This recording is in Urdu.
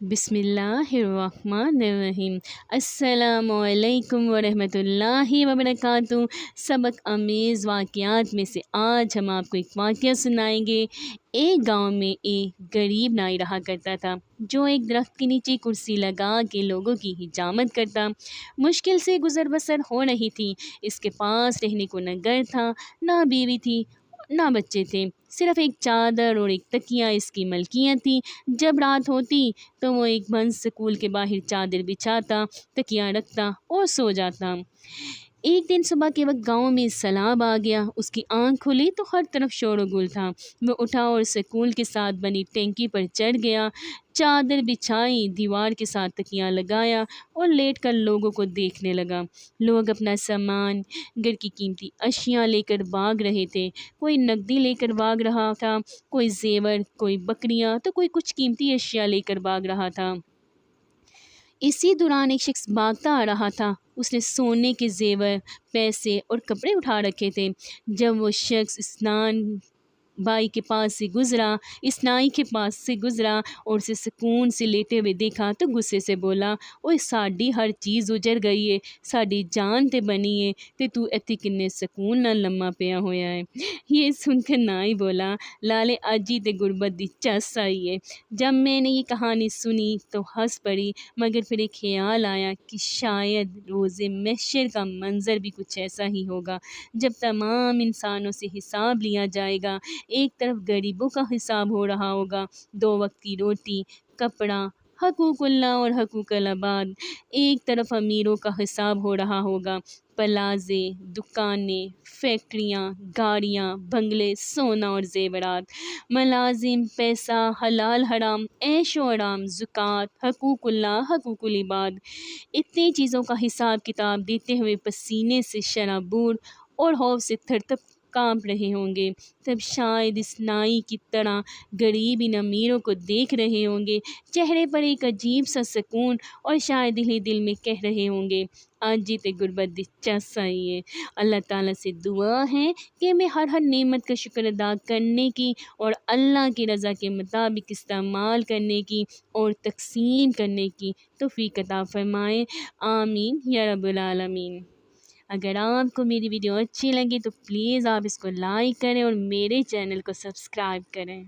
بسم اللہ الرحمن الرحیم۔ السلام علیکم ورحمۃ اللہ وبرکاتہ۔ سبق آمیز واقعات میں سے آج ہم آپ کو ایک واقعہ سنائیں گے۔ ایک گاؤں میں ایک غریب نائی رہا کرتا تھا جو ایک درخت کے نیچے کرسی لگا کے لوگوں کی حجامت کرتا۔ مشکل سے گزر بسر ہو رہی تھی۔ اس کے پاس رہنے کو نہ گھر تھا، نہ بیوی تھی، نہ بچے تھے، صرف ایک چادر اور ایک تکیہ اس کی ملکیت تھی۔ جب رات ہوتی تو وہ ایک بند سکول کے باہر چادر بچھاتا، تکیہ رکھتا اور سو جاتا۔ ایک دن صبح کے وقت گاؤں میں سیلاب آ گیا۔ اس کی آنکھ کھلی تو ہر طرف شور و گل تھا۔ وہ اٹھا اور سکول کے ساتھ بنی ٹینکی پر چڑھ گیا، چادر بچھائی، دیوار کے ساتھ تکیہ لگایا اور لیٹ کر لوگوں کو دیکھنے لگا۔ لوگ اپنا سامان، گھر کی قیمتی اشیاء لے کر بھاگ رہے تھے۔ کوئی نقدی لے کر بھاگ رہا تھا، کوئی زیور، کوئی بکریاں تو کوئی کچھ قیمتی اشیاء لے کر بھاگ رہا تھا۔ اسی دوران ایک شخص بھاگتا آ رہا تھا۔ اس نے سونے کے زیور، پیسے اور کپڑے اٹھا رکھے تھے۔ جب وہ شخص اس نائی کے پاس سے گزرا اور اسے سکون سے لیٹے ہوئے دیکھا تو غصے سے بولا، اوئے ساڈی ہر چیز اجڑ گئی ہے، ساڈی جان تے بنی ہے تے تو ایتھے کنے سکون نال لما پیا ہویا ہے۔ یہ سن کر نائی بولا، لالے اج ہی تے غربت دی چس آئی ہے۔ جب میں نے یہ کہانی سنی تو ہنس پڑی، مگر پھر ایک خیال آیا کہ شاید روز محشر کا منظر بھی کچھ ایسا ہی ہوگا، جب تمام انسانوں سے حساب لیا جائے گا۔ ایک طرف غریبوں کا حساب ہو رہا ہوگا، 2 وقت کی روٹی، کپڑا، حقوق اللہ اور حقوق العباد۔ ایک طرف امیروں کا حساب ہو رہا ہوگا، پلازے، دکانیں، فیکٹریاں، گاڑیاں، بنگلے، سونا اور زیورات، ملازم، پیسہ، حلال حرام، عیش و آرام، زکوٰۃ، حقوق اللہ، حقوق العباد۔ اتنی چیزوں کا حساب کتاب دیتے ہوئے پسینے سے شرابور اور خوف سے تھر تھر کانپ رہے ہوں گے، تب شاید اس نائی کی طرح غریب ان امیروں کو دیکھ رہے ہوں گے، چہرے پر ایک عجیب سا سکون، اور شاید دل ہی دل میں کہہ رہے ہوں گے، آج جیتے غربت دی چس آئی ہے۔ اللہ تعالیٰ سے دعا ہے کہ ہمیں ہر نعمت کا شکر ادا کرنے کی اور اللہ کی رضا کے مطابق استعمال کرنے کی اور تقسیم کرنے کی توفیق عطا فرمائے، آمین یا رب العالمین۔ اگر آپ کو میری ویڈیو اچھی لگی تو پلیز آپ اس کو لائک کریں اور میرے چینل کو سبسکرائب کریں۔